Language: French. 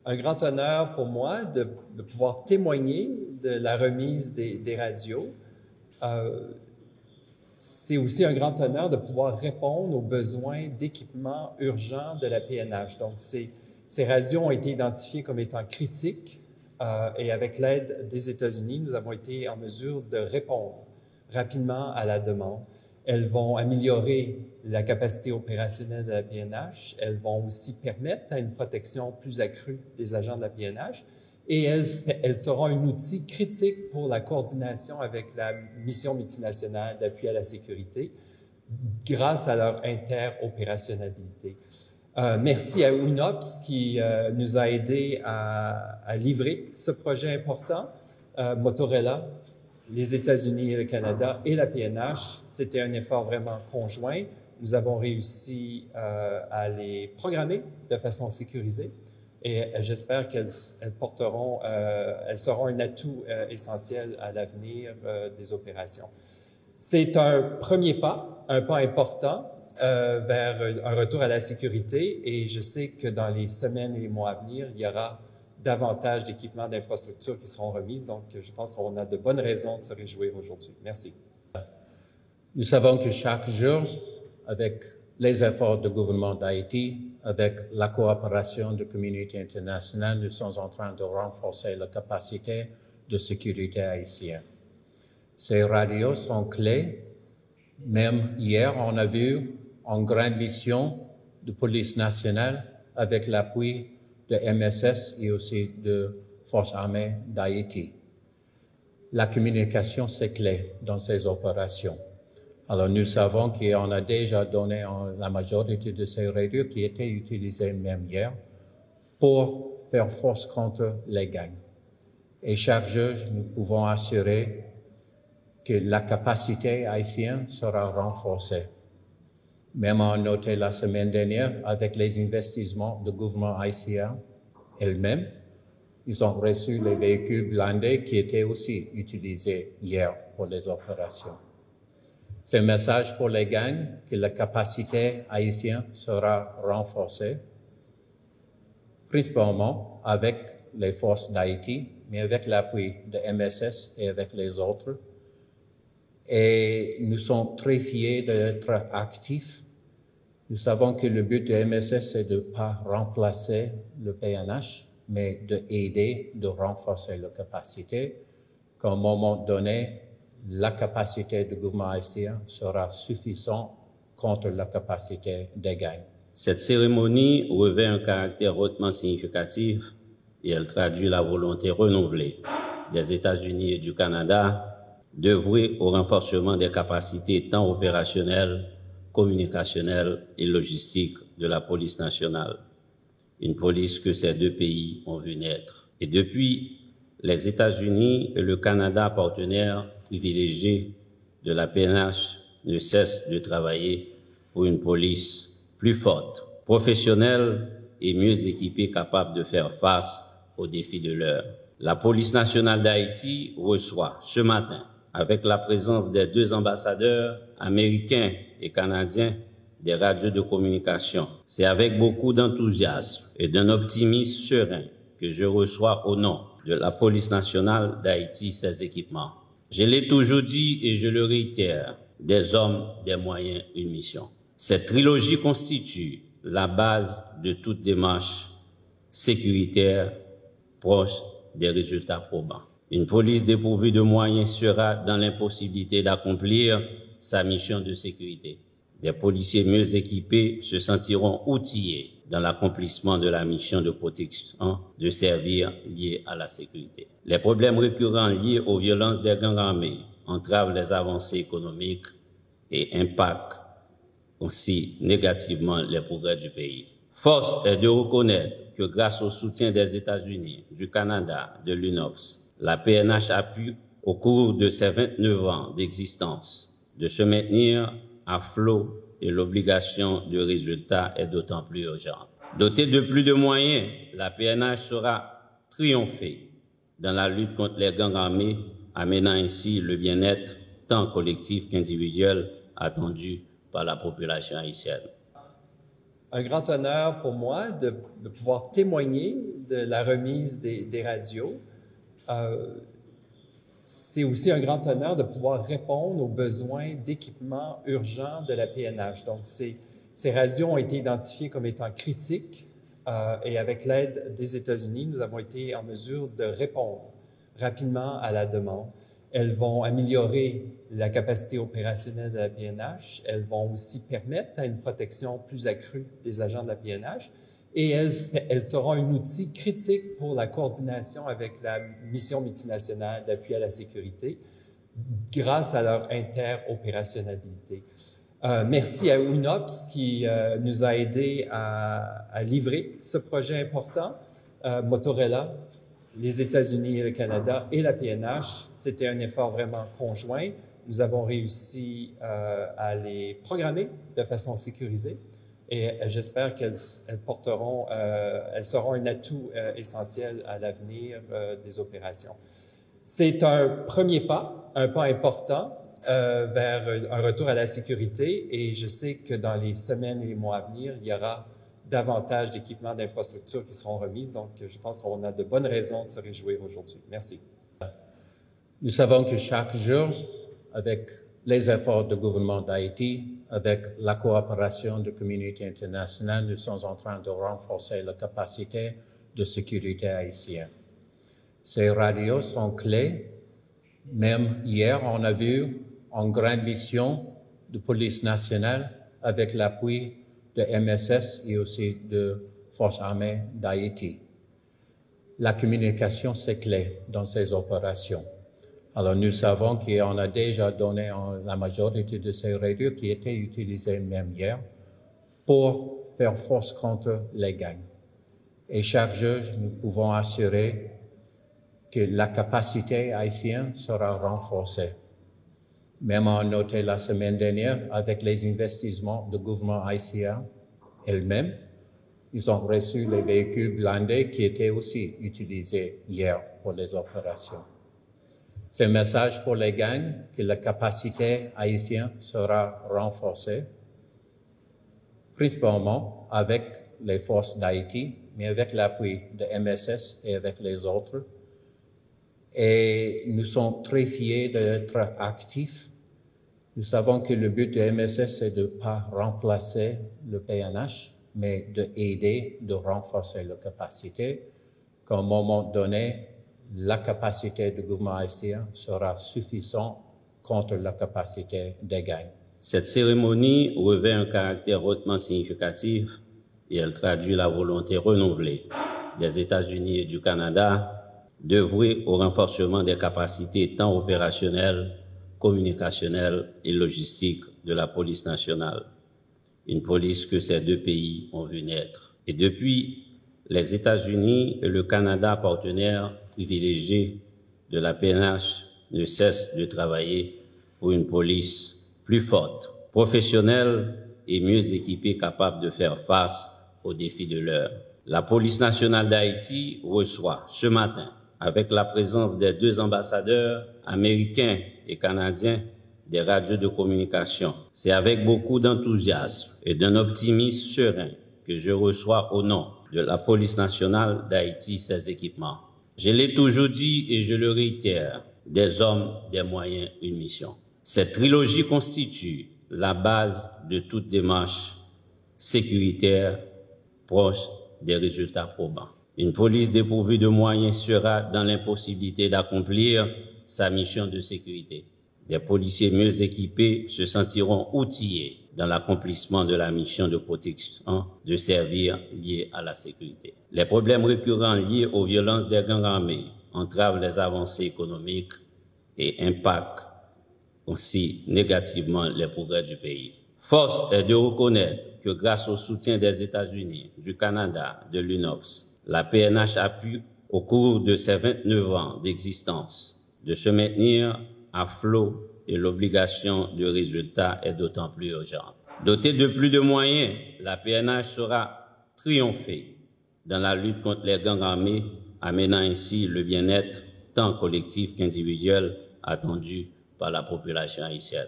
un grand honneur pour moi de pouvoir témoigner de la remise des radios. C'est aussi un grand honneur de pouvoir répondre aux besoins d'équipement urgents de la PNH. Donc, ces radios ont été identifiées comme étant critiques et avec l'aide des États-Unis, nous avons été en mesure de répondre rapidement à la demande. Elles vont améliorer la capacité opérationnelle de la PNH. Elles vont aussi permettre à une protection plus accrue des agents de la PNH. Et elles seront un outil critique pour la coordination avec la mission multinationale d'appui à la sécurité grâce à leur interopérationnalité. Merci à UNOPS qui nous a aidés à livrer ce projet important. Motorola, les États-Unis et le Canada et la PNH, c'était un effort vraiment conjoint. Nous avons réussi à les programmer de façon sécurisée et j'espère qu'elles seront un atout essentiel à l'avenir des opérations. C'est un premier pas, un pas important vers un retour à la sécurité et je sais que dans les semaines et les mois à venir, il y aura davantage d'équipements d'infrastructures qui seront remises. Donc, je pense qu'on a de bonnes raisons de se réjouir aujourd'hui. Merci. Nous savons que chaque jour, avec les efforts du gouvernement d'Haïti, avec la coopération de la communauté internationale, nous sommes en train de renforcer la capacité de sécurité haïtienne. Ces radios sont clés. Même hier, on a vu une grande mission de police nationale avec l'appui de MSS et aussi de Forces armées d'Haïti. La communication, c'est clé dans ces opérations. Alors, nous savons qu'on a déjà donné la majorité de ces radios qui étaient utilisées même hier pour faire force contre les gangs. Et chaque jour, nous pouvons assurer que la capacité haïtienne sera renforcée. Même on a noté la semaine dernière, avec les investissements du gouvernement haïtien elle-même, ils ont reçu les véhicules blindés qui étaient aussi utilisés hier pour les opérations. C'est un message pour les gangs que la capacité haïtienne sera renforcée, principalement avec les forces d'Haïti, mais avec l'appui de MSS et avec les autres. Et nous sommes très fiers d'être actifs. Nous savons que le but de MSS, c'est de ne pas remplacer le PNH, mais d'aider, de renforcer la capacité, qu'à un moment donné, la capacité du gouvernement haïtien sera suffisante contre la capacité des gangs. Cette cérémonie revêt un caractère hautement significatif et elle traduit la volonté renouvelée des États-Unis et du Canada d'œuvrer au renforcement des capacités tant opérationnelles, communicationnelles et logistiques de la police nationale. Une police que ces deux pays ont vu naître. Et depuis, les États-Unis et le Canada, partenaires privilégiés de la PNH, ne cessent de travailler pour une police plus forte, professionnelle et mieux équipée, capable de faire face aux défis de l'heure. La police nationale d'Haïti reçoit ce matin, avec la présence des deux ambassadeurs américains et canadiens, des radios de communication. C'est avec beaucoup d'enthousiasme et d'un optimisme serein que je reçois au nom de la police nationale d'Haïti ces équipements. Je l'ai toujours dit et je le réitère, des hommes, des moyens, une mission. Cette trilogie constitue la base de toute démarche sécuritaire proche des résultats probants. Une police dépourvue de moyens sera dans l'impossibilité d'accomplir sa mission de sécurité. Des policiers mieux équipés se sentiront outillés dans l'accomplissement de la mission de protection de servir liée à la sécurité. Les problèmes récurrents liés aux violences des gangs armés entravent les avancées économiques et impactent aussi négativement les progrès du pays. Force est de reconnaître que grâce au soutien des États-Unis, du Canada, de l'UNOPS, la PNH a pu, au cours de ses 29 ans d'existence, de se maintenir à flot et l'obligation de résultat est d'autant plus urgente. Dotée de plus de moyens, la PNH saura triompher dans la lutte contre les gangs armés, amenant ainsi le bien-être tant collectif qu'individuel attendu par la population haïtienne. Un grand honneur pour moi de pouvoir témoigner de la remise des radios. C'est aussi un grand honneur de pouvoir répondre aux besoins d'équipement urgent de la PNH. Donc, ces radios ont été identifiées comme étant critiques et avec l'aide des États-Unis, nous avons été en mesure de répondre rapidement à la demande. Elles vont améliorer la capacité opérationnelle de la PNH. Elles vont aussi permettre à une protection plus accrue des agents de la PNH. Et elles seront un outil critique pour la coordination avec la mission multinationale d'appui à la sécurité grâce à leur interopérationnalité. Merci à UNOPS qui nous a aidés à livrer ce projet important. Motorola, les États-Unis et le Canada et la PNH, c'était un effort vraiment conjoint. Nous avons réussi à les programmer de façon sécurisée et j'espère qu'elles seront un atout essentiel à l'avenir des opérations. C'est un premier pas, un pas important vers un retour à la sécurité et je sais que dans les semaines et les mois à venir, il y aura davantage d'équipements d'infrastructure qui seront remises. Donc, je pense qu'on a de bonnes raisons de se réjouir aujourd'hui. Merci. Nous savons que chaque jour, avec les efforts du gouvernement d'Haïti, avec la coopération de la communauté internationale, nous sommes en train de renforcer la capacité de sécurité haïtienne. Ces radios sont clés. Même hier, on a vu une grande mission de police nationale avec l'appui de MSS et aussi de Forces armées d'Haïti. La communication, c'est clé dans ces opérations. Alors, nous savons qu'on a déjà donné la majorité de ces radios qui étaient utilisées même hier pour faire force contre les gangs. Et chaque jour, nous pouvons assurer que la capacité haïtienne sera renforcée. Même on a noté la semaine dernière, avec les investissements du gouvernement haïtien elle-même, ils ont reçu les véhicules blindés qui étaient aussi utilisés hier pour les opérations. C'est un message pour les gangs que la capacité haïtienne sera renforcée, principalement avec les forces d'Haïti, mais avec l'appui de MSS et avec les autres. Et nous sommes très fiers d'être actifs. Nous savons que le but de MSS, c'est de ne pas remplacer le PNH, mais d'aider, de renforcer la capacité, qu'à un moment donné, la capacité du gouvernement haïtien sera suffisante contre la capacité des gangs. Cette cérémonie revêt un caractère hautement significatif et elle traduit la volonté renouvelée des États-Unis et du Canada d'œuvrer au renforcement des capacités tant opérationnelles, communicationnelles et logistiques de la police nationale. Une police que ces deux pays ont vu naître. Et depuis, les États-Unis et le Canada, partenaires privilégiés de la PNH, ne cessent de travailler pour une police plus forte, professionnelle et mieux équipée, capable de faire face aux défis de l'heure. La police nationale d'Haïti reçoit ce matin, avec la présence des deux ambassadeurs américains et canadiens, des radios de communication. C'est avec beaucoup d'enthousiasme et d'un optimisme serein que je reçois au nom de la police nationale d'Haïti ces équipements. Je l'ai toujours dit et je le réitère, des hommes, des moyens, une mission. Cette trilogie constitue la base de toute démarche sécuritaire proche des résultats probants. Une police dépourvue de moyens sera dans l'impossibilité d'accomplir sa mission de sécurité. Des policiers mieux équipés se sentiront outillés dans l'accomplissement de la mission de protection de services liés à la sécurité. Les problèmes récurrents liés aux violences des gangs armés entravent les avancées économiques et impactent aussi négativement les progrès du pays. Force est de reconnaître que grâce au soutien des États-Unis, du Canada, de l'UNOPS, la PNH a pu, au cours de ses 29 ans d'existence, de se maintenir à flot et l'obligation de résultat est d'autant plus urgente. Dotée de plus de moyens, la PNH saura triompher dans la lutte contre les gangs armés, amenant ainsi le bien-être tant collectif qu'individuel attendu par la population haïtienne.